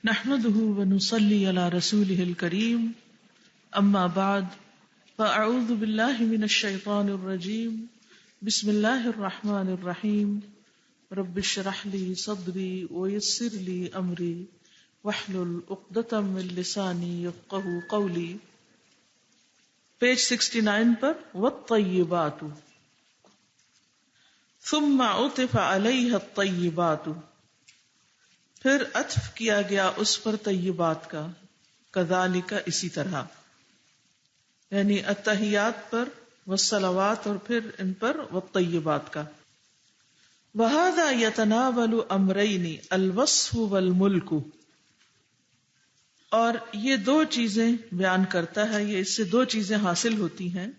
نحمده ونصلي على رسوله الكريم اما بعد فاعوذ بالله من الشيطان الرجيم بسم الله الرحمن الرحيم رب اشرح لي صدري ويسر لي امري واحلل عقدة من لساني يفقهوا قولي. پیج 69 پر والطیبات ثم عطف علیہ الطیبات، پھر عطف کیا گیا اس پر طیبات کا، کذالک اسی طرح، یعنی التحیات پر والصلوات اور پھر ان پر والطیبات کا. وہذا یتناول امرین الوصف والملک، اور یہ دو چیزیں بیان کرتا ہے، یہ اس سے دو چیزیں حاصل ہوتی ہیں،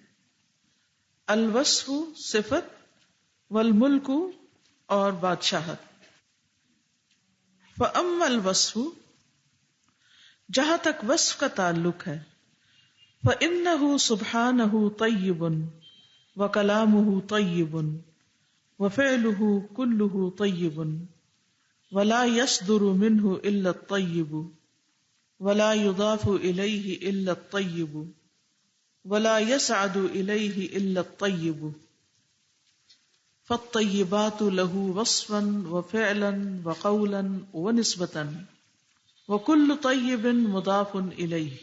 الوصف صفت، والملک اور بادشاہت. فاما الوصف، جہاں تک وصف کا تعلق ہے، فإنه سبحانه طیب وکلامه طیب وفعله كله طیب ولا يصدر منه الا الطیب ولا يضاف إليه إلا الطيب ولا يسعد إليه إلا الطيب. فالطيبات له وصفا وفعلا وقولا ونسبة، وكل طيب مضاف إليه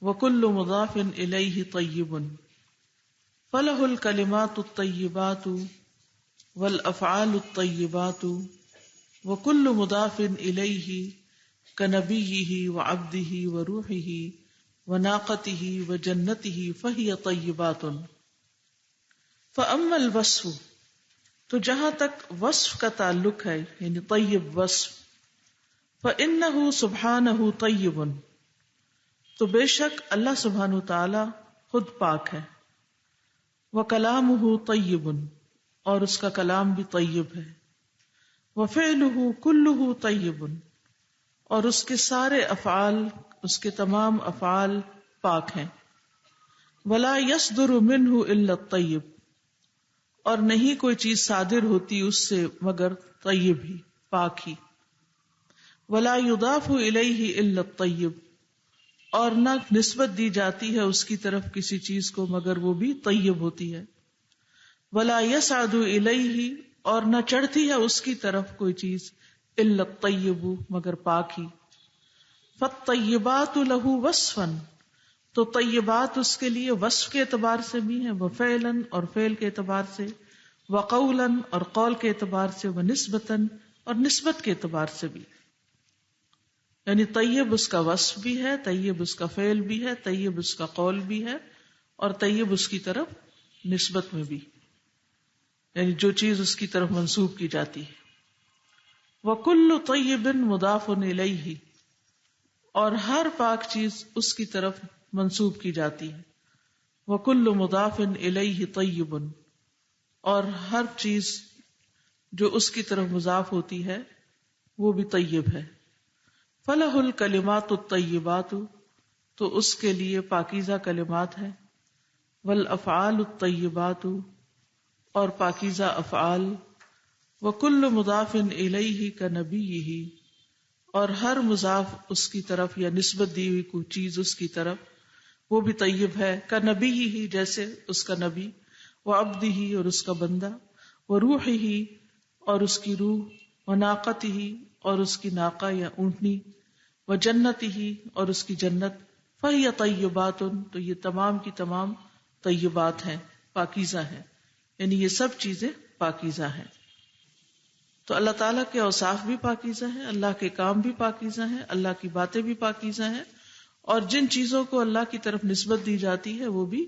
وكل مضاف إليه طيب. فله الكلمات الطيبات والأفعال الطيبات وكل مضاف إليه كنبيه وعبده وروحه وناقته وجنته فهي طيبات. فأما الوصف، تو جہاں تک وصف کا تعلق ہے، یعنی طیب وصف، فإنه سبحانه طیب، تو بے شک اللہ سبحانہ تعالی خود پاک ہے، وکلامه طیب، اور اس کا کلام بھی طیب ہے، وفعله كله طیب، اور اس کے سارے افعال، اس کے تمام افعال پاک ہیں. ولا يصدر منه الا الطیب، اور نہیں کوئی چیز صادر ہوتی اس سے مگر طیب ہی، پاک ہی. ولا يضاف الیہ الا الطیب، اور نہ نسبت دی جاتی ہے اس کی طرف کسی چیز کو مگر وہ بھی طیب ہوتی ہے. ولا يسعد الیہ، اور نہ چڑھتی ہے اس کی طرف کوئی چیز الا الطیب مگر پاک ہی. فالطیبات له وصفا، تو طیبات اس کے لیے وصف کے اعتبار سے بھی ہیں، وفعلا اور فعل کے اعتبار سے، وقولا اور قول کے اعتبار سے، ونسبتا اور نسبت کے اعتبار سے بھی. یعنی طیب اس کا وصف بھی ہے، طیب اس کا فعل بھی ہے، طیب اس کا قول بھی ہے، اور طیب اس کی طرف نسبت میں بھی، یعنی جو چیز اس کی طرف منسوب کی جاتی ہے. وَكُلُّ طَيِّبٍ مُضَافٌ إِلَيْهِ، اور ہر پاک چیز اس کی طرف منسوب کی جاتی ہے. وَكُلُّ مُضَافٍ إِلَيْهِ طَيِّبٌ، اور ہر چیز جو اس کی طرف مضاف ہوتی ہے وہ بھی طیب ہے. فَلَهُ الْكَلِمَاتُ الطَّيِّبَاتُ، تو اس کے لیے پاکیزہ کلمات ہیں. وَالْأَفْعَالُ الطَّيِّبَاتُ، اور پاکیزہ افعال. وَكُلُّ مُضَافٍ إِلَيْهِ كَنَبِيِّهِ، اور ہر مضاف اس کی طرف یا نسبت دی ہوئی کوئی چیز اس کی طرف وہ بھی طیب ہے. كَنَبِيِّهِ، جیسے اس کا نبی، وَعَبْدِهِ، اور اس کا بندہ، وَرُوحِهِ، اور اس کی روح، وَنَاقَتِهِ، اور اس کی ناقہ یا اونٹنی، وَجَنَّتِهِ، اور اس کی جنت. فَهِيَ طَيِّبَاتٌ، تو یہ تمام کی تمام طیبات ہیں، پاکیزہ ہیں، یعنی یہ سب چیزیں پاکیزہ ہیں. تو اللہ تعالیٰ کے اوصاف بھی پاکیزہ ہیں، اللہ کے کام بھی پاکیزہ ہیں، اللہ کی باتیں بھی پاکیزہ ہیں، اور جن چیزوں کو اللہ کی طرف نسبت دی جاتی ہے وہ بھی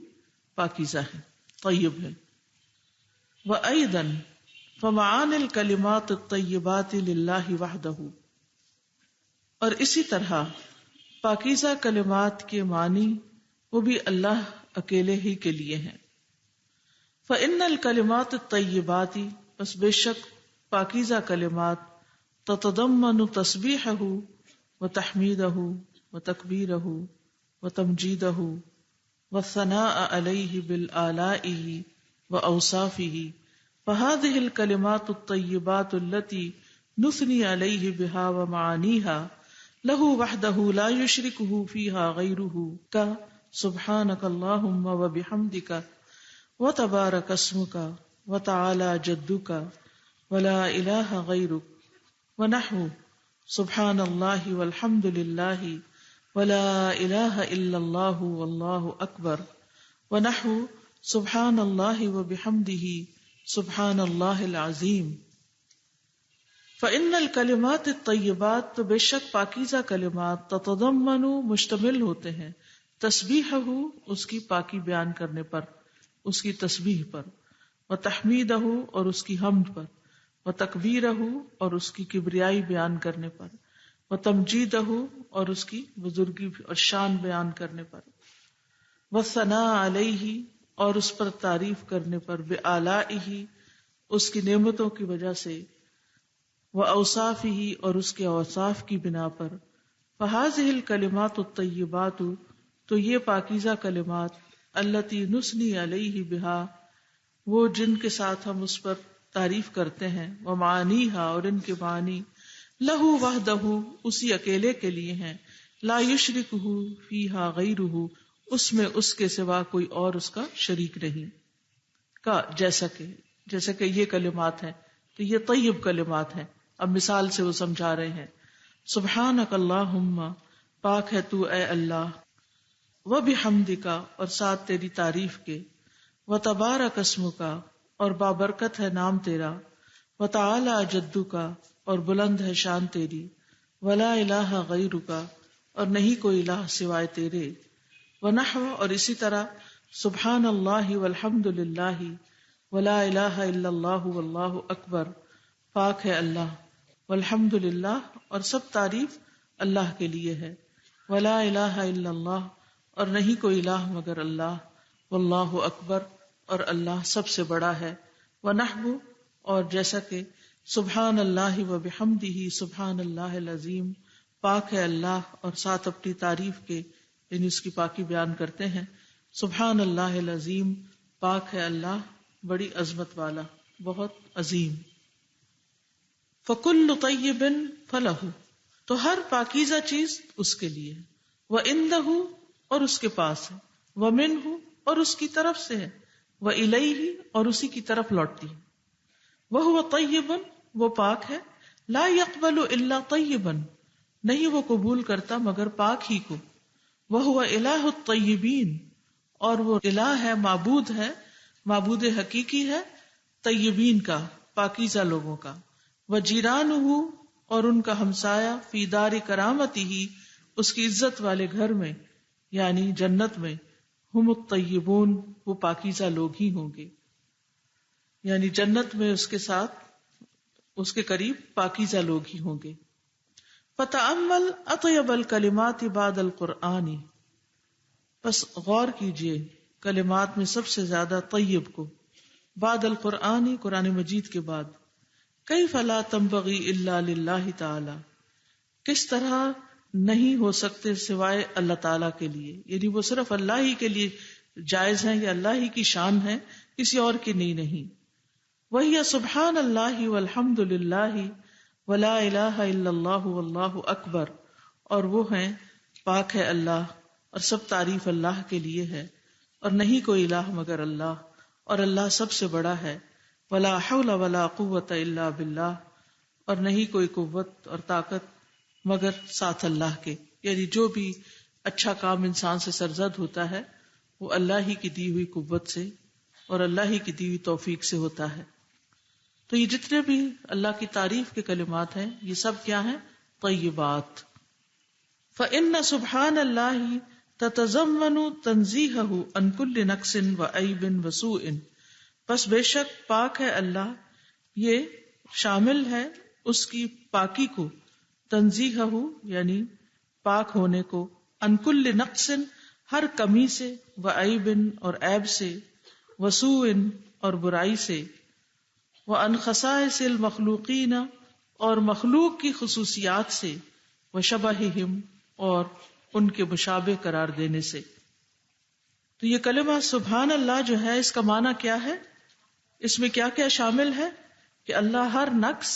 پاکیزہ ہیں، طیب ہیں. وَأَيْضًا فَمَعَانِ الْكَلِمَاتِ الطَّيِّبَاتِ لِلَّهِ وَحْدَهُ، اور اسی طرح پاکیزہ کلمات کے معنی وہ بھی اللہ اکیلے ہی کے لیے ہیں. فَإِنَّ الْكَلِمَاتِ الطَّيِّبَاتِ، بس بے شک پاکیزہ کلمات، تتضمن تسبیحہ وتحمیدہ وتکبیرہ وتمجیدہ والثناء علیہ بالآلاء واوصافہ، فهذه الكلمات الطیبات التي نثنی علیہ بها ومعانیها لہ وحدہ لا یشرکہ فیہا غیرہ کا سبحانک اللہم وبحمدک وتبارک اسمک وتعالی جدک ولا الہ غیرک ونحو سبحان اللہ والحمد للہ ولا الہ الا اللہ واللہ اکبر ونحو سبحان اللہ وبحمدہ سبحان اللہ العظیم. فإن الکلمات الطیبات تو بے شک پاکیزہ کلمات تتضمن مشتمل ہوتے ہیں تسبیحہ اس کی پاکی بیان کرنے پر، اس کی تسبیح پر، وتحمیدہ اور اس کی حمد پر، وتکبیرہ اور اس کی کبریائی بیان کرنے پر، وتمجیدہ اور اس کی بزرگی اور شان بیان کرنے پر، والثناء علیہ اور اس پر تعریف کرنے پر، بآلائہ اس کی نعمتوں کی وجہ سے، وأوصافہ اور اس کے اوصاف کی بنا پر. فہذہ الکلمات الطیبات تو یہ پاکیزہ کلمات التی نثنی علیہ بہا وہ جن کے ساتھ ہم اس پر تعریف کرتے ہیں، ومعانیہا اور ان کے معنی، لہ وحدہ اسی اکیلے کے لیے ہیں، لا یشرکہ فیہا غیرہ اس میں اس کے سوا کوئی اور اس کا شریک نہیں. کا جیسا کہ یہ کلمات ہیں تو یہ طیب کلمات ہیں. اب مثال سے وہ سمجھا رہے ہیں. سبحانک اللہم پاک ہے تو اے اللہ، وبحمدک اور ساتھ تیری تعریف کے، وتبارک اسمک اور بابرکت ہے نام تیرا، وتعالی جدک اور بلند ہے شان تیری، ولا الہ غیرک اور نہیں کوئی الہ سوائے تیرے، ونحو اور اسی طرح سبحان اللہ والحمد للہ ولا الہ الا اللہ واللہ اکبر پاک ہے اللہ، والحمد للہ اور سب تعریف اللہ کے لیے ہے، ولا الہ الا اللہ اور نہیں کوئی الہ مگر اللہ، واللہ اکبر اور اللہ سب سے بڑا ہے، ونحو اور جیسا کہ سبحان اللہ وبحمدہ سبحان اللہ العظیم پاک ہے اللہ اور ساتھ اپنی تعریف کے یعنی اس کی پاکی بیان کرتے ہیں، سبحان اللہ العظیم پاک ہے اللہ بڑی عظمت والا بہت عظیم. فکل طیب فلہ تو ہر پاکیزہ چیز اس کے لیے، وعندہ اور اس کے پاس ہے، ومنہ اور اس کی طرف سے ہے، والیہ اور اسی کی طرف لوٹتی ہے، وہو طیب وہ پاک ہے، لا یقبل الا طیبا نہیں وہ قبول کرتا مگر پاک ہی کو، وہو الہ الطیبین اور وہ الہ ہے معبود حقیقی ہے طیبین کا پاکیزہ لوگوں کا، وجیرانہ اور ان کا ہمسایہ فی دار کرامتی ہی اس کی عزت والے گھر میں یعنی جنت میں، ہم الطیبون وہ پاکیزہ لوگ ہی ہوں گے، یعنی جنت میں اس کے ساتھ اس کے قریب پاکیزہ لوگ ہی ہوں گے. فتأمل اطیب الکلمات بعد القرآن بس غور کیجئے کلمات میں سب سے زیادہ طیب کو بعد القرآن قرآن مجید کے بعد. کیف لا تنبغی الا للہ تعالی کس طرح نہیں ہو سکتے سوائے اللہ تعالیٰ کے لیے، یعنی وہ صرف اللہ ہی کے لیے جائز ہیں یا اللہ ہی کی شان ہے کسی اور کی نہیں. وہی سبحان اللہ والحمد للہ ولا الہ الا اللہ واللہ اکبر اور وہ ہیں پاک ہے اللہ اور سب تعریف اللہ کے لیے ہے اور نہیں کوئی الہ مگر اللہ اور اللہ سب سے بڑا ہے، ولا حول ولا قوت الا باللہ اور نہیں کوئی قوت اور طاقت مگر ساتھ اللہ کے، یعنی جو بھی اچھا کام انسان سے سرزد ہوتا ہے وہ اللہ ہی کی دی ہوئی قوت سے اور اللہ ہی کی دی ہوئی توفیق سے ہوتا ہے. تو یہ جتنے بھی اللہ کی تعریف کے کلمات ہیں یہ سب کیا ہیں؟ طیبات. فإن سبحان اللہ تتضمن تنزیہہ عن کل نقص وعیب وسوء پس بے شک پاک ہے اللہ یہ شامل ہے اس کی پاکی کو، تنزیہہ یعنی پاک ہونے کو، عن کل نقص ہر کمی سے، وعیب اور عیب سے، وسوء اور برائی سے، وعن خصائص المخلوقین اور مخلوق کی خصوصیات سے، وشبہہم اور ان کے مشابہ قرار دینے سے. تو یہ کلمہ سبحان اللہ جو ہے اس کا معنی کیا ہے؟ اس میں کیا کیا شامل ہے کہ اللہ ہر نقص،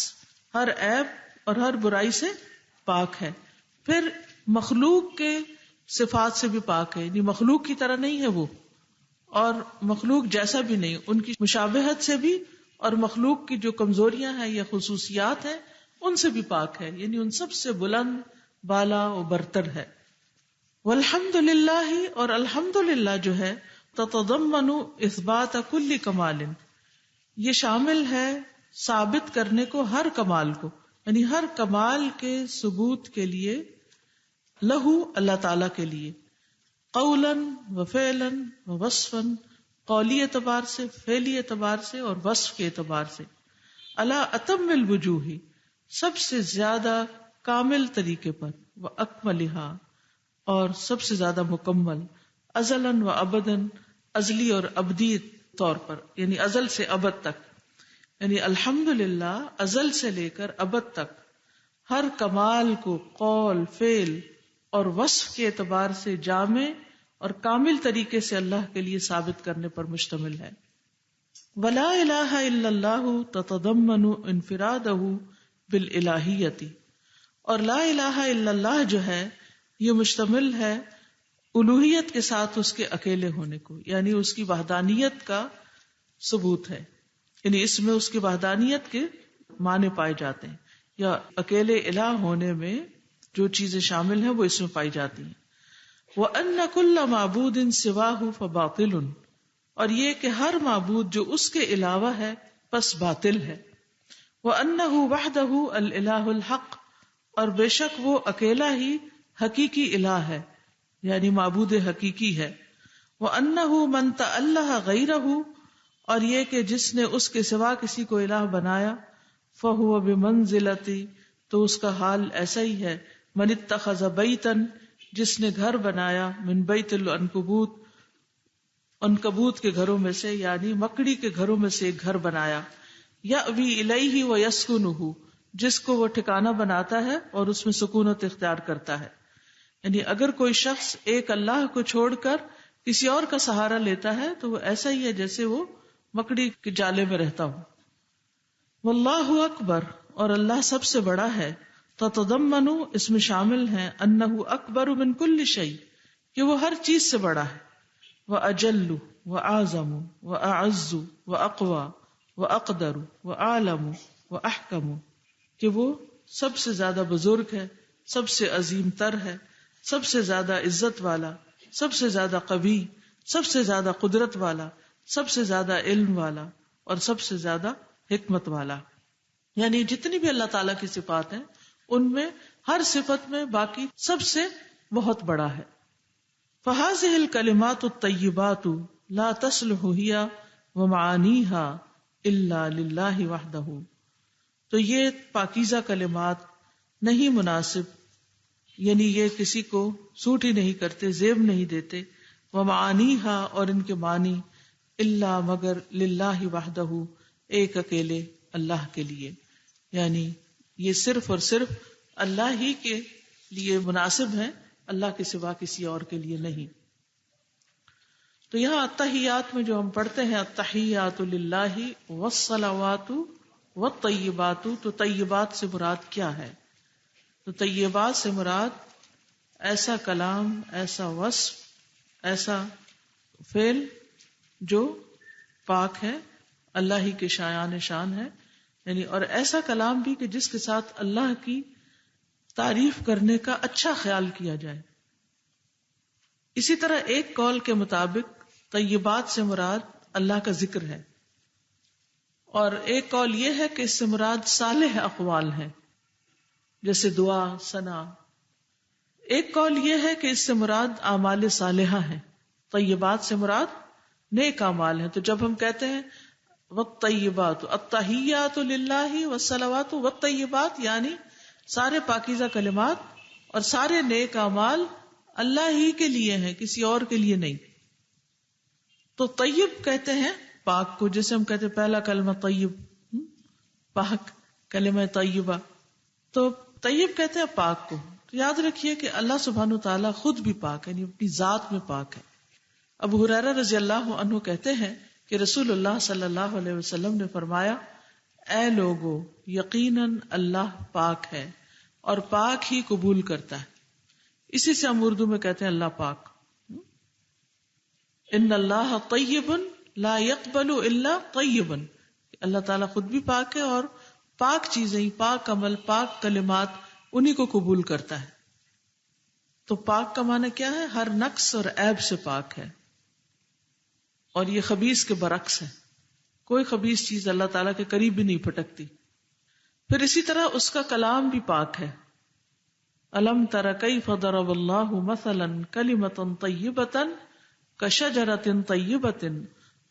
ہر عیب اور ہر برائی سے پاک ہے. پھر مخلوق کے صفات سے بھی پاک ہے، یعنی مخلوق کی طرح نہیں ہے وہ، اور مخلوق جیسا بھی نہیں، ان کی مشابہت سے بھی، اور مخلوق کی جو کمزوریاں ہیں یا خصوصیات ہیں ان سے بھی پاک ہے، یعنی ان سب سے بلند، بالا و برتر ہے۔ والحمد للہ، اور الحمد للہ جو ہے تتضمن اثبات کل کمال، یہ شامل ہے ثابت کرنے کو ہر کمال کو، یعنی ہر کمال کے ثبوت کے لیے، لہو اللہ تعالی کے لیے، قولا و فعلا و وصفا، قولی اعتبار سے، فعلی اعتبار سے، اور وصف کے اعتبار سے، علی اتم الوجوہ، سب سے زیادہ کامل طریقے پر، و اکملہا، اور سب سے زیادہ مکمل، ازلا و ابدا، ازلی اور ابدی طور پر، یعنی ازل سے ابد تک، یعنی الحمدللہ ازل سے لے کر ابد تک ہر کمال کو قول، فعل اور وصف کے اعتبار سے جامع اور کامل طریقے سے اللہ کے لیے ثابت کرنے پر مشتمل ہے۔ ولا الہ الا اللہ تتضمن انفرادہ بالالہیۃ، اور لا الہ الا اللہ جو ہے یہ مشتمل ہے الوہیت کے ساتھ اس کے اکیلے ہونے کو، یعنی اس کی وحدانیت کا ثبوت ہے، یعنی اس میں اس کی وحدانیت کے معنی پائے جاتے ہیں، یا اکیلے الہ ہونے میں جو چیزیں شامل ہیں وہ اس میں پائی جاتی ہیں۔ وَأَنَّ كُلَّ مَعْبُودٍ سِوَاهُ فَبَاطِلٌ، اور یہ کہ ہر معبود جو اس کے علاوہ ہے پس باطل ہے۔ وَأَنَّهُ وَحْدَهُ الْإِلَٰهُ الْحَقُّ، اور بے شک وہ اکیلا ہی حقیقی الہ ہے، یعنی معبود حقیقی ہے۔ وَأَنَّهُ مَن تَأَلَّهَ غَيْرَهُ، اور یہ کہ جس نے اس کے سوا کسی کو الہ بنایا، فَهُوَ بِمَنزِلَةِ، تو اس کا حال ایسا ہی ہے، من اتخذ بیتن، جس نے گھر بنایا، من بیت العنکبوت، عنکبوت کے گھروں میں سے، یعنی مکڑی کے گھروں میں سے ایک گھر بنایا، یأوی الیہ ویسکنہ، جس کو وہ ٹھکانہ بناتا ہے اور اس میں سکونت اختیار کرتا ہے۔ یعنی اگر کوئی شخص ایک اللہ کو چھوڑ کر کسی اور کا سہارا لیتا ہے تو وہ ایسا ہی ہے جیسے وہ مکڑی کے جالے میں رہتا ہو۔ واللہ اکبر، اور اللہ سب سے بڑا ہے، تتضمن، اس میں شامل ہے، انہ اکبر من کل شیء، کہ وہ ہر چیز سے بڑا ہے، واجل واعظم واعز واقوى واقدر واعلم واحکم، کہ وہ سب سے زیادہ بزرگ ہے، سب سے عظیم تر ہے، سب سے زیادہ عزت والا، سب سے زیادہ قوی، سب سے زیادہ قدرت والا، سب سے زیادہ علم والا، اور سب سے زیادہ حکمت والا۔ یعنی جتنی بھی اللہ تعالیٰ کی صفات ہیں ان میں ہر صفت میں باقی سب سے بہت بڑا ہے۔ فَهَذِهِ الْكَلِمَاتُ الطَّيِّبَاتُ لَا تَصْلُحُ هِيَ وَمَعَانِيهَا إِلَّا لِلَّهِ وَحْدَهُ، تو یہ پاکیزہ کلمات نہیں مناسب، یعنی یہ کسی کو سوٹ ہی نہیں کرتے، زیب نہیں دیتے، وَمَعَانِيهَا، اور ان کے معنی، إِلَّا مگر لِلَّهِ وَحْدَهُ، ایک اکیلے اللہ کے لیے، یعنی یہ صرف اور صرف اللہ ہی کے لیے مناسب ہے، اللہ کے سوا کسی اور کے لیے نہیں۔ تو یہاں التحیات میں جو ہم پڑھتے ہیں التحیات للہ والصلوات والطیبات، تو طیبات سے مراد کیا ہے؟ تو طیبات سے مراد ایسا کلام، ایسا وصف، ایسا فعل جو پاک ہے، اللہ ہی کے شایان شان ہے، یعنی اور ایسا کلام بھی کہ جس کے ساتھ اللہ کی تعریف کرنے کا اچھا خیال کیا جائے۔ اسی طرح ایک قول کے مطابق طیبات سے مراد اللہ کا ذکر ہے، اور ایک قول یہ ہے کہ اس سے مراد صالح اقوال ہیں، جیسے دعا، ثنا۔ ایک قول یہ ہے کہ اس سے مراد اعمال صالحہ ہیں، طیبات سے مراد نیک اعمال ہیں۔ تو جب ہم کہتے ہیں والطیبات، التحیات للہ والصلوات والطیبات، یعنی سارے پاکیزہ کلمات اور سارے نیک اعمال اللہ ہی کے لیے ہیں، کسی اور کے لیے نہیں۔ تو طیب کہتے ہیں پاک کو، جیسے ہم کہتے ہیں پہلا کلمہ طیب، پاک، کلمہ طیبہ، تو طیب کہتے ہیں پاک کو۔ تو یاد رکھیے کہ اللہ سبحانہ تعالیٰ خود بھی پاک ہے، یعنی اپنی ذات میں پاک ہے۔ ابو ہریرہ رضی اللہ عنہ کہتے ہیں کہ رسول اللہ صلی اللہ علیہ وسلم نے فرمایا، اے لوگو، یقیناً اللہ پاک ہے اور پاک ہی قبول کرتا ہے۔ اسی سے ہم اردو میں کہتے ہیں اللہ پاک. ان اللہ طیب لا يقبل الا طیبا، اللہ تعالیٰ خود بھی پاک ہے اور پاک چیزیں، پاک عمل، پاک کلمات انہی کو قبول کرتا ہے. تو پاک کا معنی کیا ہے؟ ہر نقص اور عیب سے پاک ہے، اور یہ خبیث کے برعکس ہے. کوئی خبیث چیز اللہ تعالیٰ کے قریب بھی نہیں پھٹکتی. پھر اسی طرح اس کا کلام بھی پاک ہے. الم تر کیف ضرب اللہ مثلا کلمۃ طیبۃ کشجرۃ طیبۃ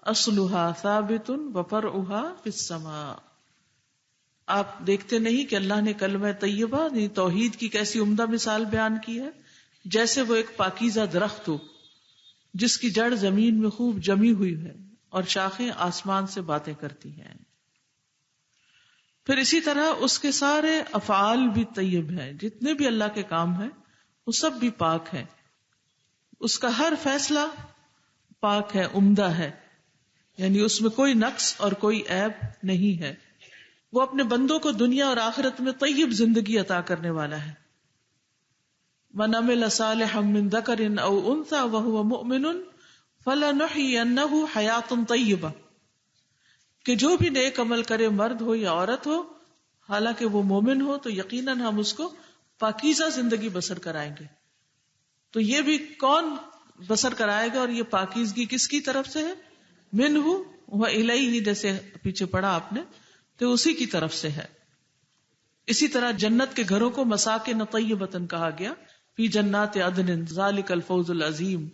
اصلها ثابت وفرعها فی السماء. آپ دیکھتے نہیں کہ اللہ نے کلمہ طیبہ یعنی توحید کی کیسی عمدہ مثال بیان کی ہے، جیسے وہ ایک پاکیزہ درخت ہو جس کی جڑ زمین میں خوب جمی ہوئی ہے اور شاخیں آسمان سے باتیں کرتی ہیں. پھر اسی طرح اس کے سارے افعال بھی طیب ہیں، جتنے بھی اللہ کے کام ہیں وہ سب بھی پاک ہیں. اس کا ہر فیصلہ پاک ہے، عمدہ ہے، یعنی اس میں کوئی نقص اور کوئی عیب نہیں ہے. وہ اپنے بندوں کو دنیا اور آخرت میں طیب زندگی عطا کرنے والا ہے. من عمل صالحا من ذکر او انثى وهو مؤمن فلنحيينه حیاة طیبہ، کہ جو بھی نیک عمل کرے، مرد ہو یا عورت ہو، حالانکہ وہ مومن ہو، تو یقیناً ہم اس کو پاکیزہ زندگی بسر کرائیں گے. تو یہ بھی کون بسر کرائے گا، اور یہ پاکیزگی کس کی طرف سے ہے؟ منہ و الیہ، جیسے پیچھے پڑھا آپ نے، تو اسی کی طرف سے ہے. اسی طرح جنت کے گھروں کو مساکن طیبۃ کہا گیا، فی جنات عدن ذالک الفوز العظیم.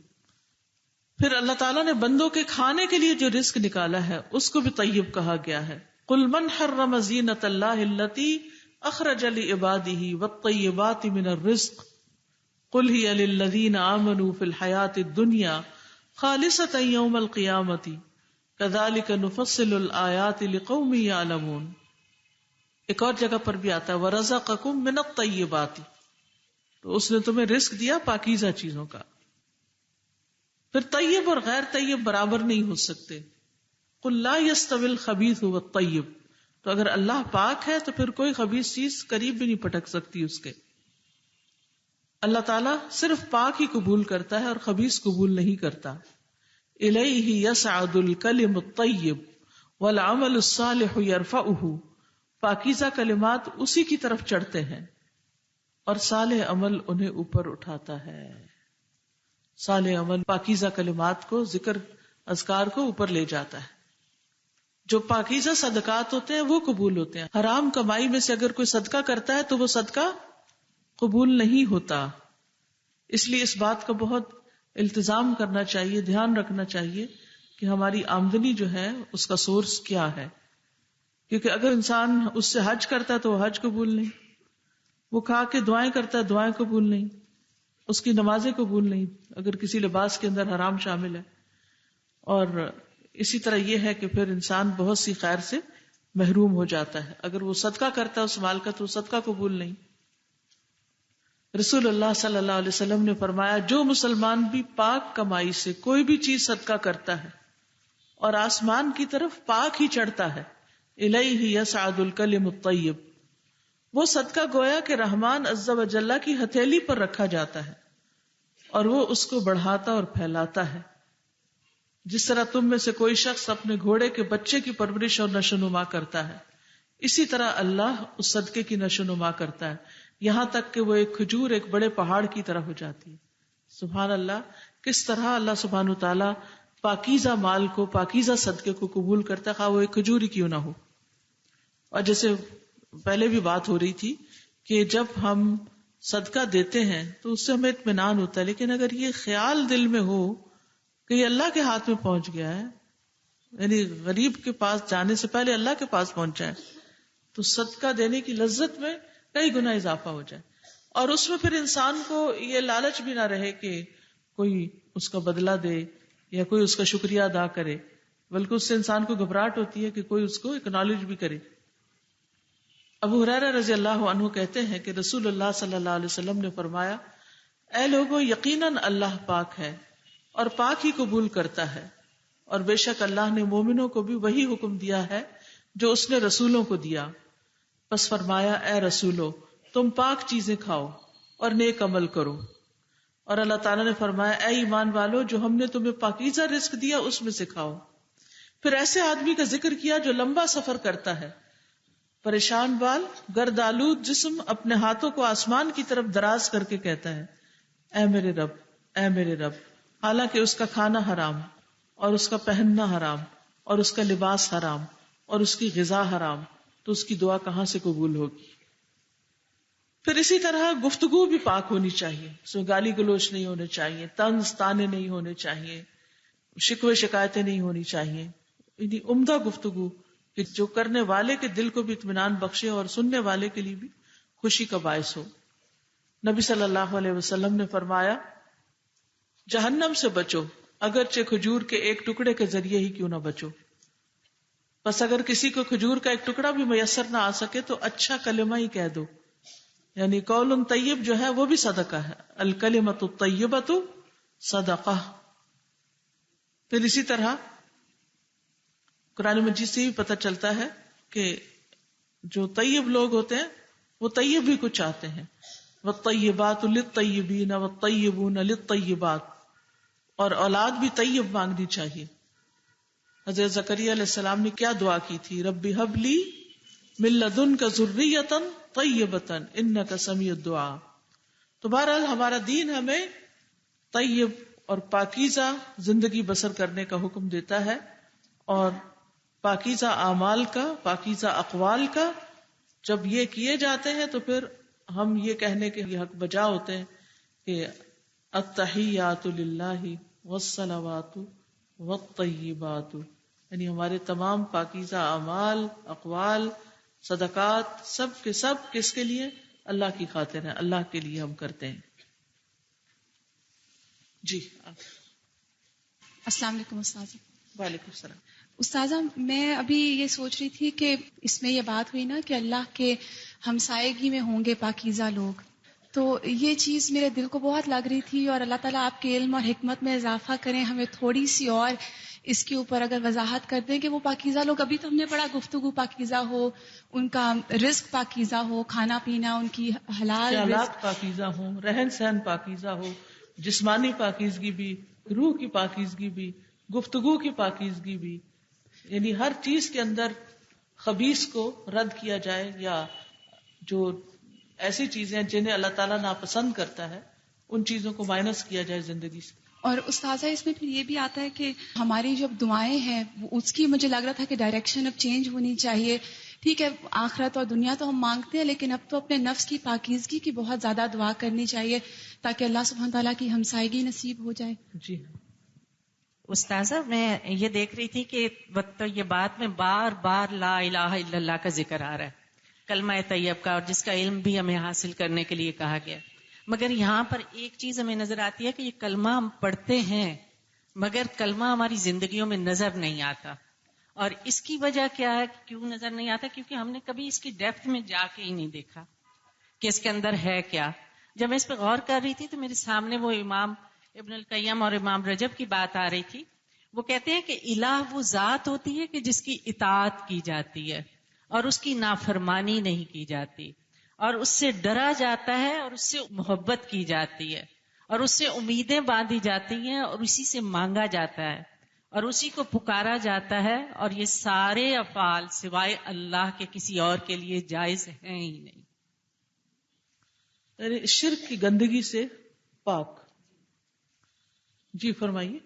پھر اللہ تعالیٰ نے بندوں کے کھانے کے لیے جو رزق نکالا ہے اس کو بھی طیب کہا گیا ہے. قل من حرم زینۃ اللہ التی اخرج لعبادہ والطیبات من الرزق قل ہی للذین آمنوا فی الحیاۃ الدنیا خالصۃ یوم القیامۃ کذالک نفصل الآیات لقوم یعلمون. ایک اور جگہ پر بھی آتا ہے وَرَزَقَكُم مِّنَ الطَّيِّبَاتِ، تو اس نے تمہیں رزق دیا پاکیزہ چیزوں کا. پھر طیب اور غیر طیب برابر نہیں ہو سکتے. قُل لَا يَسْتَوِي الْخَبِيثُ وَالطَّيِّبُ، تو اگر اللہ پاک ہے تو پھر کوئی خبیث چیز قریب بھی نہیں پٹک سکتی اس کے. اللہ تعالیٰ صرف پاک ہی قبول کرتا ہے اور خبیث قبول نہیں کرتا. الیہ یصعد الکلم الطیب والعمل الصالح یرفعہ، پاکیزہ کلمات اسی کی طرف چڑھتے ہیں اور صالح عمل انہیں اوپر اٹھاتا ہے. صالح عمل پاکیزہ کلمات کو، ذکر اذکار کو اوپر لے جاتا ہے. جو پاکیزہ صدقات ہوتے ہیں وہ قبول ہوتے ہیں. حرام کمائی میں سے اگر کوئی صدقہ کرتا ہے تو وہ صدقہ قبول نہیں ہوتا. اس لیے اس بات کا بہت التزام کرنا چاہیے، دھیان رکھنا چاہیے کہ ہماری آمدنی جو ہے اس کا سورس کیا ہے. کیونکہ اگر انسان اس سے حج کرتا ہے تو وہ حج قبول نہیں، وہ کھا کے دعائیں کرتا ہے دعائیں قبول نہیں، اس کی نمازیں قبول نہیں اگر کسی لباس کے اندر حرام شامل ہے. اور اسی طرح یہ ہے کہ پھر انسان بہت سی خیر سے محروم ہو جاتا ہے. اگر وہ صدقہ کرتا ہے اس مال کا تو وہ صدقہ قبول نہیں. رسول اللہ صلی اللہ علیہ وسلم نے فرمایا جو مسلمان بھی پاک کمائی سے کوئی بھی چیز صدقہ کرتا ہے اور آسمان کی طرف پاک ہی چڑھتا ہے، الیہ یصعد الکلم الطیب، وہ صدقہ گویا کہ رحمان عز و جل کی ہتھیلی پر رکھا جاتا ہے اور وہ اس کو بڑھاتا اور پھیلاتا ہے. جس طرح تم میں سے کوئی شخص اپنے گھوڑے کے بچے کی پرورش اور نشو نما کرتا ہے، اسی طرح اللہ اس صدقے کی نشو نما کرتا ہے، یہاں تک کہ وہ ایک کھجور ایک بڑے پہاڑ کی طرح ہو جاتی ہے. سبحان اللہ، کس طرح اللہ سبحانہ وتعالی پاکیزہ مال کو، پاکیزہ صدقے کو قبول کرتا ہے، خواہ وہ ایک کھجور ہی کیوں نہ ہو. اور جیسے پہلے بھی بات ہو رہی تھی کہ جب ہم صدقہ دیتے ہیں تو اس سے ہمیں اطمینان ہوتا ہے، لیکن اگر یہ خیال دل میں ہو کہ یہ اللہ کے ہاتھ میں پہنچ گیا ہے، یعنی غریب کے پاس جانے سے پہلے اللہ کے پاس پہنچا ہے، تو صدقہ دینے کی لذت میں کئی گنا اضافہ ہو جائے. اور اس میں پھر انسان کو یہ لالچ بھی نہ رہے کہ کوئی اس کا بدلہ دے یا کوئی اس کا شکریہ ادا کرے، بلکہ اس سے انسان کو گھبراہٹ ہوتی ہے کہ کوئی اس کو اکنالج بھی کرے. ابو ہریرہ رضی اللہ عنہ کہتے ہیں کہ رسول اللہ صلی اللہ علیہ وسلم نے فرمایا، اے لوگو، یقیناً اللہ پاک ہے اور پاک ہی قبول کرتا ہے، اور بے شک اللہ نے مومنوں کو بھی وہی حکم دیا ہے جو اس نے رسولوں کو دیا. پس فرمایا، اے رسولو، تم پاک چیزیں کھاؤ اور نیک عمل کرو اور اللہ تعالیٰ نے فرمایا اے ایمان والو جو ہم نے تمہیں پاکیزہ رزق دیا اس میں سے کھاؤ. پھر ایسے آدمی کا ذکر کیا جو لمبا سفر کرتا ہے، پریشان بال، گرد آلود جسم، اپنے ہاتھوں کو آسمان کی طرف دراز کر کے کہتا ہے اے میرے رب، اے میرے رب، حالانکہ اس کا کھانا حرام اور اس کا پہننا حرام اور اس کا لباس حرام اور اس کی غذا حرام، تو اس کی دعا کہاں سے قبول ہوگی؟ پھر اسی طرح گفتگو بھی پاک ہونی چاہیے، اس میں گالی گلوچ نہیں ہونے چاہیے، طنز طانے نہیں ہونے چاہیے، شکوے شکایتیں نہیں ہونی چاہیے، یعنی عمدہ گفتگو کہ جو کرنے والے کے دل کو بھی اطمینان بخشے اور سننے والے کے لیے بھی خوشی کا باعث ہو. نبی صلی اللہ علیہ وسلم نے فرمایا جہنم سے بچو اگرچہ کھجور کے ایک ٹکڑے کے ذریعے ہی کیوں نہ بچو. بس اگر کسی کو کھجور کا ایک ٹکڑا بھی میسر نہ آ سکے تو اچھا کلمہ ہی کہہ دو، یعنی قول طیب جو ہے وہ بھی صدقہ ہے، الکلمۃ الطیبۃ صدقہ. پھر اسی طرح قرآن مجید سے بھی پتہ چلتا ہے کہ جو طیب لوگ ہوتے ہیں وہ طیب بھی کچھ چاہتے ہیں. والطیبات للطیبین والطیبون للطیبات، اور اولاد بھی طیب مانگنی چاہیے. حضرت زکریا علیہ السلام نے کیا دعا کی تھی؟ رب ھب لی من لدنک ذریۃ طیبۃ انک سمیع الدعاء. تو بہرحال ہمارا دین ہمیں طیب اور پاکیزہ زندگی بسر کرنے کا حکم دیتا ہے، اور پاکیزہ اعمال کا، پاکیزہ اقوال کا جب یہ کیے جاتے ہیں تو پھر ہم یہ کہنے کے حق بجا ہوتے ہیں کہ التحیات للہ والصلوات والطیبات، یعنی ہمارے تمام پاکیزہ اعمال، اقوال، صدقات سب کے سب کس کے لیے؟ اللہ کی خاطر ہیں، اللہ کے لیے ہم کرتے ہیں. جی السلام علیکم استاذہ. وعلیکم السلام. استاذہ میں ابھی یہ سوچ رہی تھی کہ اس میں یہ بات ہوئی نا کہ اللہ کے ہمسائیگی میں ہوں گے پاکیزہ لوگ، تو یہ چیز میرے دل کو بہت لگ رہی تھی، اور اللہ تعالیٰ آپ کے علم اور حکمت میں اضافہ کریں، ہمیں تھوڑی سی اور اس کے اوپر اگر وضاحت کر دیں کہ وہ پاکیزہ لوگ، ابھی تو ہم نے پڑھا گفتگو پاکیزہ ہو، ان کا رزق پاکیزہ ہو، کھانا پینا ان کی حلال خیالات رزق، پاکیزہ ہوں، رہن سہن پاکیزہ ہو، جسمانی پاکیزگی بھی، روح کی پاکیزگی بھی، گفتگو کی پاکیزگی بھی، یعنی ہر چیز کے اندر خبیث کو رد کیا جائے، یا جو ایسی چیزیں جنہیں اللہ تعالیٰ ناپسند کرتا ہے ان چیزوں کو مائنس کیا جائے زندگی سے. اور استاذہ اس میں پھر یہ بھی آتا ہے کہ ہماری جب دعائیں ہیں اس کی مجھے لگ رہا تھا کہ ڈائریکشن اب چینج ہونی چاہیے. ٹھیک ہے آخرت اور دنیا تو ہم مانگتے ہیں، لیکن اب تو اپنے نفس کی پاکیزگی کی بہت زیادہ دعا کرنی چاہیے تاکہ اللہ سبحانہ تعالیٰ کی ہمسائیگی نصیب ہو جائے. جی استاذہ میں یہ دیکھ رہی تھی کہ وقت یہ بات میں بار بار لا الہ الا اللہ کا ذکر آ رہا ہے، کلمہ طیب کا، اور جس کا علم بھی ہمیں حاصل کرنے کے لیے کہا گیا. مگر یہاں پر ایک چیز ہمیں نظر آتی ہے کہ یہ کلمہ ہم پڑھتے ہیں مگر کلمہ ہماری زندگیوں میں نظر نہیں آتا. اور اس کی وجہ کیا ہے، کیوں نظر نہیں آتا؟ کیونکہ ہم نے کبھی اس کی ڈیپتھ میں جا کے ہی نہیں دیکھا کہ اس کے اندر ہے کیا. جب میں اس پہ غور کر رہی تھی تو میرے سامنے وہ امام ابن القیم اور امام رجب کی بات آ رہی تھی. وہ کہتے ہیں کہ الہ وہ ذات ہوتی ہے کہ جس کی اطاعت کی جاتی ہے اور اس کی نافرمانی نہیں کی جاتی، اور اس سے ڈرا جاتا ہے اور اس سے محبت کی جاتی ہے اور اس سے امیدیں باندھی جاتی ہیں اور اسی سے مانگا جاتا ہے اور اسی کو پکارا جاتا ہے، اور یہ سارے افعال سوائے اللہ کے کسی اور کے لیے جائز ہیں ہی نہیں. یعنی شرک کی گندگی سے پاک. جی فرمائیے.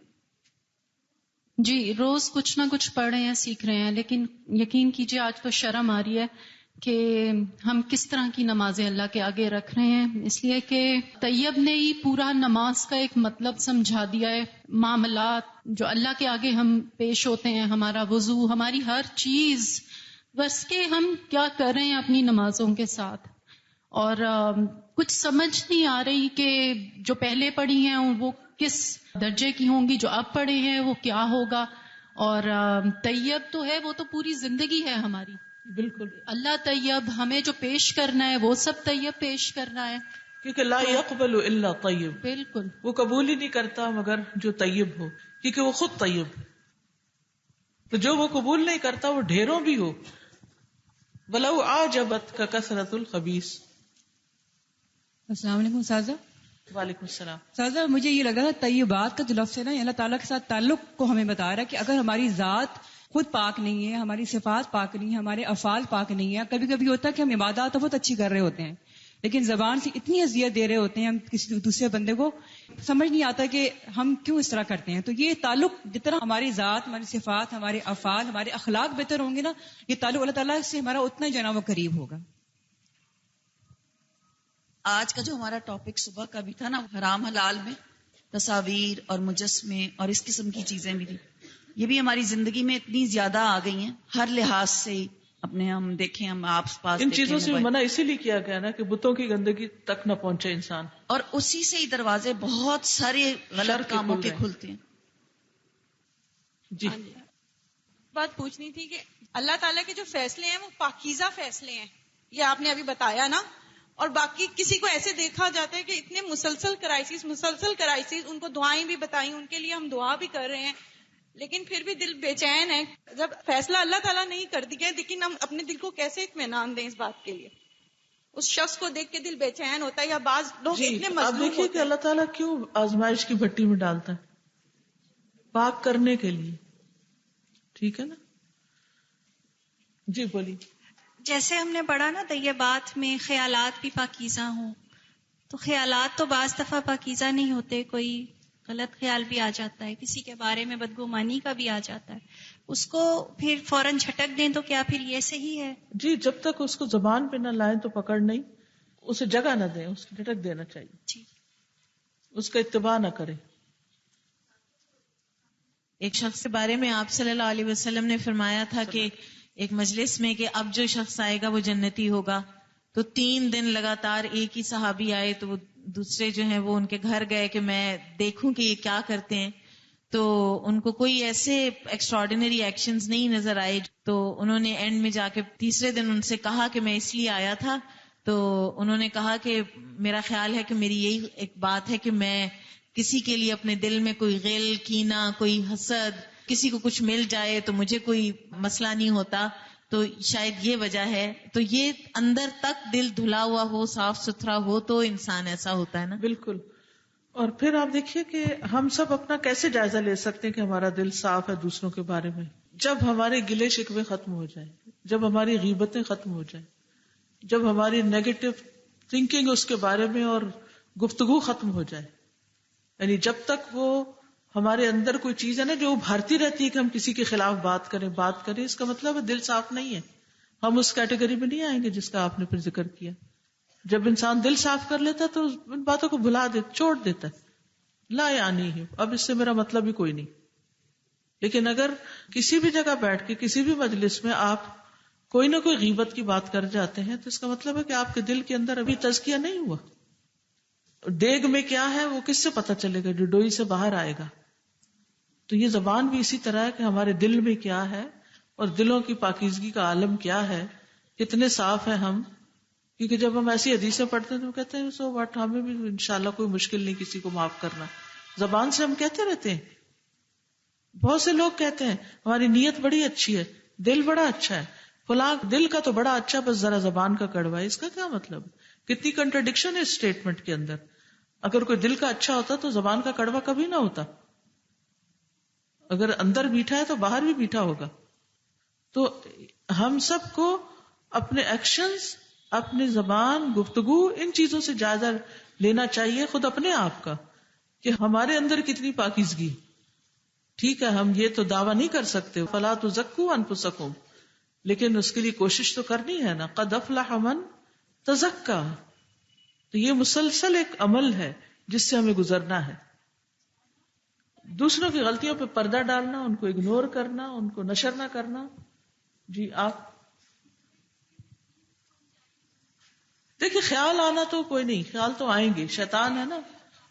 جی روز کچھ نہ کچھ پڑھ رہے ہیں، سیکھ رہے ہیں، لیکن یقین کیجئے آج تو شرم آ رہی ہے کہ ہم کس طرح کی نمازیں اللہ کے آگے رکھ رہے ہیں، اس لیے کہ طیب نے ہی پورا نماز کا ایک مطلب سمجھا دیا ہے. معاملات جو اللہ کے آگے ہم پیش ہوتے ہیں، ہمارا وضو، ہماری ہر چیز، بس کہ ہم کیا کر رہے ہیں اپنی نمازوں کے ساتھ. اور کچھ سمجھ نہیں آ رہی کہ جو پہلے پڑھی ہیں وہ کس درجے کی ہوں گی، جو اب پڑھے ہیں وہ کیا ہوگا. اور طیب تو ہے، وہ تو پوری زندگی ہے ہماری. بالکل اللہ طیب، ہمیں جو پیش کرنا ہے وہ سب طیب پیش کرنا ہے، کیونکہ لا يقبل الا طیب، بالکل وہ قبول ہی نہیں کرتا مگر جو طیب ہو، کیونکہ وہ خود طیب. تو جو وہ قبول نہیں کرتا وہ ڈھیروں بھی ہو. وَلَوْ عَاجَبَتْكَ كَثْرَةُ الْخَبِيثِ. السلام علیکم سازا. وعلیکم السلام. سازا مجھے یہ لگا طیبات کا جو لفظ ہے نا، اللہ تعالیٰ کے ساتھ تعلق کو ہمیں بتا رہا ہے کہ اگر ہماری ذات خود پاک نہیں ہے، ہماری صفات پاک نہیں ہے، ہمارے افعال پاک نہیں ہے. کبھی کبھی ہوتا ہے کہ ہم عبادات تو بہت اچھی کر رہے ہوتے ہیں لیکن زبان سے اتنی اذیت دے رہے ہوتے ہیں ہم کسی دوسرے بندے کو، سمجھ نہیں آتا کہ ہم کیوں اس طرح کرتے ہیں. تو یہ تعلق جتنا ہماری ذات، ہماری صفات، ہمارے افعال، ہمارے اخلاق بہتر ہوں گے نا، یہ تعلق اللہ تعالیٰ سے ہمارا اتنا ہی جناب و قریب ہوگا. آج کا جو ہمارا ٹاپک صبح کا بھی تھا نا، حرام حلال میں تصاویر اور مجسمے اور اس قسم کی چیزیں بھی تھی، یہ بھی ہماری زندگی میں اتنی زیادہ آ گئی ہیں ہر لحاظ سے. اپنے ہم دیکھیں، ہم آس پاس ان چیزوں سے منع اسی لیے کیا گیا نا کہ بتوں کی گندگی تک نہ پہنچے انسان، اور اسی سے ہی دروازے بہت سارے غلط کاموں کے کھلتے ہیں. جی بات پوچھنی تھی کہ اللہ تعالیٰ کے جو فیصلے ہیں وہ پاکیزہ فیصلے ہیں، یہ آپ نے ابھی بتایا نا. اور باقی کسی کو ایسے دیکھا جاتا ہے کہ اتنے مسلسل کرائسس، ان کو دعائیں بھی بتائیں، ان کے لیے ہم دعا بھی کر رہے ہیں، لیکن پھر بھی دل بے چین ہے. جب فیصلہ اللہ تعالیٰ نہیں کر دیا لیکن ہم اپنے دل کو کیسے اطمینان دیں اس بات کے لیے؟ اس شخص کو دیکھ کے دل بے چین ہوتا ہے. یا بعض لوگ اتنے آپ مظلوم دیکھیے ہوتے کہ ہیں. اللہ تعالیٰ کیوں آزمائش کی بھٹی میں ڈالتا ہے؟ پاک کرنے کے لیے. ٹھیک ہے نا؟ جی بولیے. جیسے ہم نے پڑھا نا طیبات میں خیالات بھی پاکیزہ ہوں، تو خیالات تو بعض دفعہ پاکیزہ نہیں ہوتے، کوئی غلط خیال بھی آ جاتا ہے، کسی کے بارے میں بدگمانی کا بھی آ جاتا ہے، اس کو پھر فوراً جھٹک دیں تو کیا پھر یہ صحیح ہے؟ جی جب تک اس کو زبان پہ نہ لائیں تو پکڑ نہیں، اسے جگہ نہ دیں، اس کو جھٹک دینا چاہیے. جی. اس کا اتباع نہ کریں. ایک شخص کے بارے میں آپ صلی اللہ علیہ وسلم نے فرمایا تھا کہ ایک مجلس میں کہ اب جو شخص آئے گا وہ جنتی ہوگا. تو 3 دن لگاتار ایک ہی صحابی آئے تو وہ دوسرے جو ہیں وہ ان کے گھر گئے کہ میں دیکھوں کہ یہ کیا کرتے ہیں. تو ان کو کوئی ایسے ایکسٹراڈینری ایکشنز نہیں نظر آئے. تو انہوں نے اینڈ میں جا کے تیسرے دن ان سے کہا کہ میں اس لیے آیا تھا. تو انہوں نے کہا کہ میرا خیال ہے کہ میری یہی ایک بات ہے کہ میں کسی کے لیے اپنے دل میں کوئی غل، کینہ، کوئی حسد، کسی کو کچھ مل جائے تو مجھے کوئی مسئلہ نہیں ہوتا، تو شاید یہ وجہ ہے. تو یہ اندر تک دل دھلا ہوا ہو، صاف ستھرا ہو تو انسان ایسا ہوتا ہے نا. بالکل. اور پھر آپ دیکھیے کہ ہم سب اپنا کیسے جائزہ لے سکتے ہیں کہ ہمارا دل صاف ہے دوسروں کے بارے میں؟ جب ہمارے گلے شکوے ختم ہو جائیں، جب ہماری غیبتیں ختم ہو جائیں، جب ہماری نیگیٹو تھنکنگ اس کے بارے میں اور گفتگو ختم ہو جائے. یعنی جب تک وہ ہمارے اندر کوئی چیز ہے نا جو ابھرتی رہتی ہے کہ ہم کسی کے خلاف بات کریں، اس کا مطلب ہے دل صاف نہیں ہے. ہم اس کیٹیگری میں نہیں آئیں گے جس کا آپ نے پھر ذکر کیا. جب انسان دل صاف کر لیتا تو ان باتوں کو بھلا چھوڑ دیتا ہے، لا یعنی ہے، اب اس سے میرا مطلب ہی کوئی نہیں. لیکن اگر کسی بھی جگہ بیٹھ کے کسی بھی مجلس میں آپ کوئی نہ کوئی غیبت کی بات کر جاتے ہیں تو اس کا مطلب ہے کہ آپ کے دل کے اندر ابھی تزکیہ نہیں ہوا. دیگ میں کیا ہے وہ کس سے پتا چلے گا؟ جو ڈوئی سے باہر آئے گا. تو یہ زبان بھی اسی طرح ہے کہ ہمارے دل میں کیا ہے اور دلوں کی پاکیزگی کا عالم کیا ہے، کتنے صاف ہیں ہم. کیونکہ جب ہم ایسی حدیثیں پڑھتے ہیں تو کہتے ہیں سو واٹ، ہمیں بھی انشاءاللہ کوئی مشکل نہیں کسی کو معاف کرنا. زبان سے ہم کہتے رہتے ہیں. بہت سے لوگ کہتے ہیں ہماری نیت بڑی اچھی ہے، دل بڑا اچھا ہے، فلاں دل کا تو بڑا اچھا، بس ذرا زبان کا کڑوا ہے. اس کا کیا مطلب؟ کتنی کنٹرڈکشن ہے اس اسٹیٹمنٹ کے اندر. اگر کوئی دل کا اچھا ہوتا تو زبان کا کڑوا کبھی نہ ہوتا. اگر اندر میٹھا ہے تو باہر بھی میٹھا ہوگا. تو ہم سب کو اپنے ایکشنز، اپنی زبان، گفتگو، ان چیزوں سے جائزہ لینا چاہیے خود اپنے آپ کا کہ ہمارے اندر کتنی پاکیزگی. ٹھیک ہے ہم یہ تو دعویٰ نہیں کر سکتے فلا تزکوا انفسکم، لیکن اس کے لیے کوشش تو کرنی ہے نا. قد افلح من تزکا. تو یہ مسلسل ایک عمل ہے جس سے ہمیں گزرنا ہے. دوسروں کی غلطیوں پہ پردہ ڈالنا، ان کو اگنور کرنا، ان کو نشر نہ کرنا. جی آپ دیکھیے خیال آنا تو کوئی نہیں، خیال تو آئیں گے، شیطان ہے نا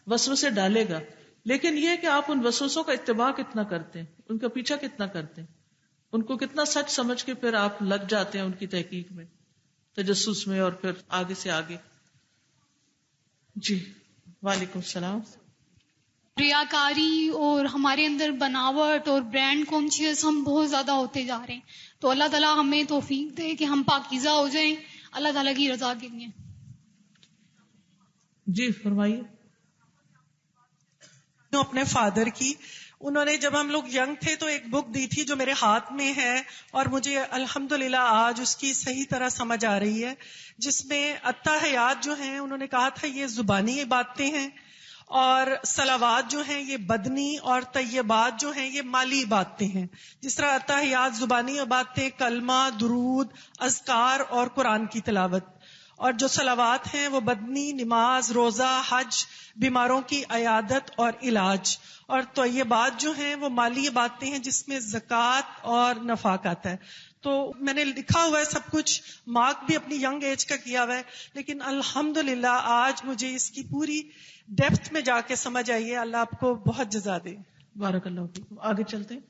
وسوسے ڈالے گا. لیکن یہ کہ آپ ان وسوسوں کا اتباع کتنا کرتے ہیں، ان کا پیچھا کتنا کرتے ہیں، ان کو کتنا سچ سمجھ کے پھر آپ لگ جاتے ہیں ان کی تحقیق میں، تجسس میں، اور پھر آگے سے آگے. جی وعلیکم السلام. ریاکاری اور ہمارے اندر بناوٹ اور برانڈ کانشیس ہم بہت زیادہ ہوتے جا رہے ہیں. تو اللہ تعالیٰ ہمیں توفیق دے کہ ہم پاکیزہ ہو جائیں اللہ تعالیٰ کی رضا کے لیے. جی فرمائیے. اپنے فادر کی. انہوں نے جب ہم لوگ ینگ تھے تو ایک بک دی تھی جو میرے ہاتھ میں ہے اور مجھے الحمدللہ آج اس کی صحیح طرح سمجھ آ رہی ہے، جس میں التحیات جو ہیں انہوں نے کہا تھا یہ زبانی باتیں ہیں، اور صلوات جو ہیں یہ بدنی، اور طیبات جو ہیں یہ مالی باتیں ہیں. جس طرح التحیات زبانی باتیں، کلمہ، درود، اذکار اور قرآن کی تلاوت، اور جو صلوات ہیں وہ بدنی، نماز، روزہ، حج، بیماروں کی عیادت اور علاج، اور طیبات جو ہیں وہ مالی باتیں ہیں جس میں زکوٰۃ اور نفاق آتا ہے. تو میں نے لکھا ہوا ہے سب کچھ، مارک بھی اپنی ینگ ایج کا کیا ہوا ہے، لیکن الحمدللہ آج مجھے اس کی پوری ڈیپتھ میں جا کے سمجھ آئی ہے. اللہ آپ کو بہت جزا دے. بارک اللہ فیکم. آگے چلتے ہیں.